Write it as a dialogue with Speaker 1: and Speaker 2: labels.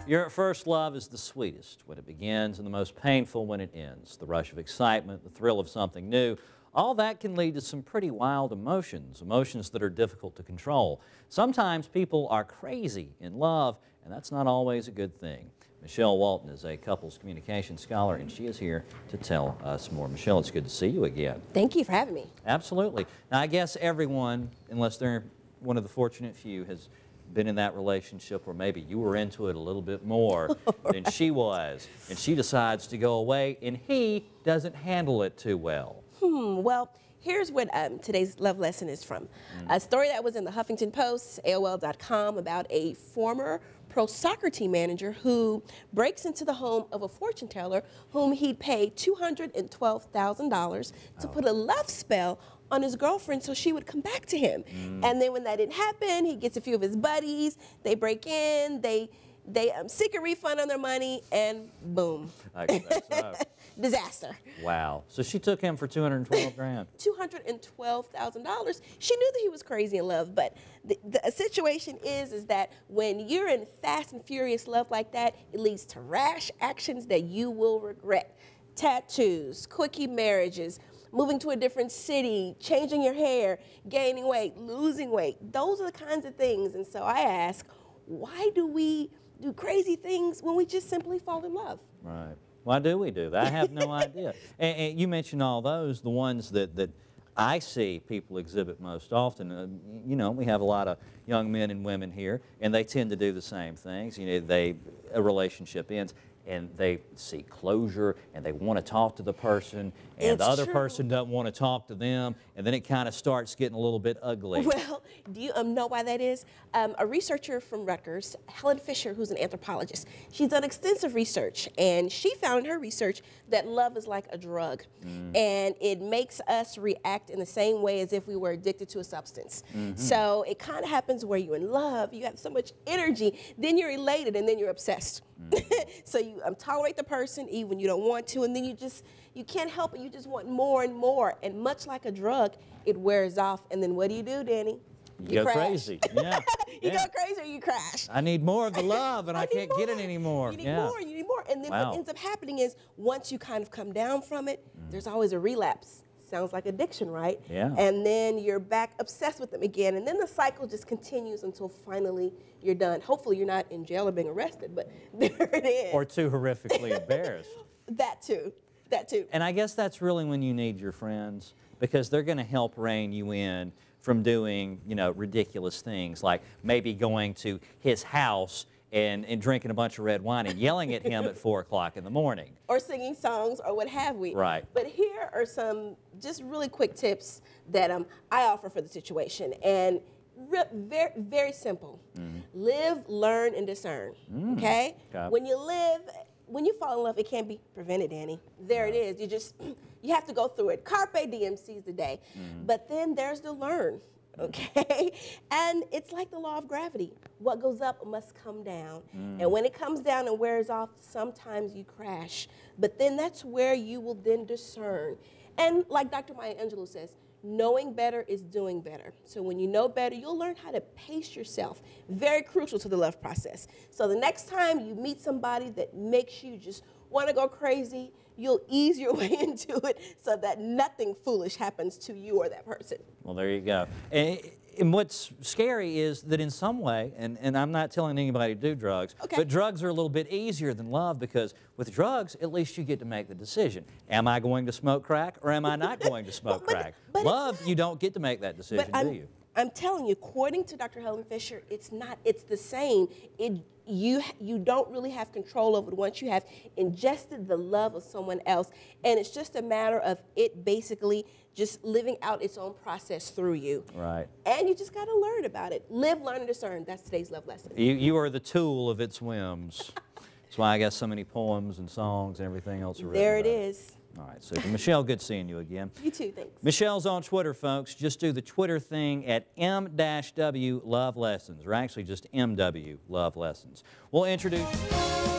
Speaker 1: Your first love is the sweetest when it begins and the most painful when it ends. The rush of excitement, the thrill of something new, all that can lead to some pretty wild emotions, emotions that are difficult to control. Sometimes people are crazy in love, and that's not always a good thing. Michelle Walton is a couples communication scholar, and she is here to tell us more. Michelle, it's good to see you again.
Speaker 2: Thank you for having me.
Speaker 1: Absolutely. Now, I guess everyone, unless they're one of the fortunate few, has been in that relationship where maybe you were into it a little bit more than she was, and she decides to go away, and he doesn't handle it too well.
Speaker 2: Well, here's what today's love lesson is from. A story that was in the Huffington Post, AOL.com, about a former pro soccer team manager who breaks into the home of a fortune teller whom he'd paid $212,000 to put a love spell on his girlfriend so she would come back to him. And then when that didn't happen, he gets a few of his buddies, they break in, they seek a refund on their money, and boom. Disaster.
Speaker 1: Wow. So she took him for $212 grand.
Speaker 2: $212,000. She knew that he was crazy in love, but the situation is that when you're in fast and furious love like that, it leads to rash actions that you will regret. Tattoos, quickie marriages, moving to a different city, changing your hair, gaining weight, losing weight. Those are the kinds of things. And so I ask, why do we do crazy things when we just simply fall in love?
Speaker 1: Right. Why do we do that? I have no idea. And you mentioned all those, the ones that I see people exhibit most often. You know, we have a lot of young men and women here, and they tend to do the same things. You know, a relationship ends, and they seek closure, and they want to talk to the person, and the other person doesn't want to talk to them, and then it kind of starts getting a little bit ugly.
Speaker 2: Well, do you know why that is? A researcher from Rutgers, Helen Fisher, who's an anthropologist, she's done extensive research, and she found in her research that love is like a drug, and it makes us react in the same way as if we were addicted to a substance. So it kind of happens where you're in love, you have so much energy, then you're elated, and then you're obsessed. So you tolerate the person even when you don't want to, and then you can't help it, you just want more and more, and much like a drug, it wears off, and then what do, Danny?
Speaker 1: You go crazy. Yeah.
Speaker 2: You go crazy or you crash.
Speaker 1: I need more of the love, and I can't get it anymore.
Speaker 2: You need more, you need more. And then what ends up happening is once you kind of come down from it, there's always a relapse. Sounds like addiction, right?
Speaker 1: Yeah.
Speaker 2: And then you're back obsessed with them again, and then the cycle just continues until finally you're done. Hopefully you're not in jail or being arrested, but there it is.
Speaker 1: Or too horrifically embarrassed.
Speaker 2: That too. That too.
Speaker 1: And I guess that's really when you need your friends, because they're going to help rein you in from doing, you know, ridiculous things, like maybe going to his house and drinking a bunch of red wine and yelling at him at 4 o'clock in the morning.
Speaker 2: Or singing songs or what have we.
Speaker 1: Right.
Speaker 2: But here are some just really quick tips that I offer for the situation. And very, very simple. Live, learn, and discern. Okay? When you fall in love, it can't be prevented, Danny. There it is. You have to go through it. Carpe diem seize the day. But then there's the learn. Okay? And it's like the law of gravity. What goes up must come down. And when it comes down and wears off, sometimes you crash. But then that's where you will then discern. And like Dr. Maya Angelou says, knowing better is doing better. So when you know better, you'll learn how to pace yourself. Very crucial to the love process. So the next time you meet somebody that makes you just want to go crazy, you'll ease your way into it so that nothing foolish happens to you or that person.
Speaker 1: Well, there you go. And what's scary is that in some way, and I'm not telling anybody to do drugs, but drugs are a little bit easier than love, because with drugs, at least you get to make the decision. Am I going to smoke crack or am I not going to smoke crack? Love, you don't get to make that decision, do you?
Speaker 2: I'm telling you, according to Dr. Helen Fisher, it's not. It's the same. You don't really have control over it once you have ingested the love of someone else, and it's just a matter of it basically just living out its own process through you.
Speaker 1: Right.
Speaker 2: And you just got to learn about it. Live, learn, and discern. That's today's love lesson.
Speaker 1: You are the tool of its whims. That's why I got so many poems and songs and everything else written.
Speaker 2: There it is.
Speaker 1: All right, so Michelle, good seeing you again.
Speaker 2: You too, thanks.
Speaker 1: Michelle's on Twitter, folks. Just do the Twitter thing at M-W Love Lessons, or actually just MW Love Lessons. We'll introduce you.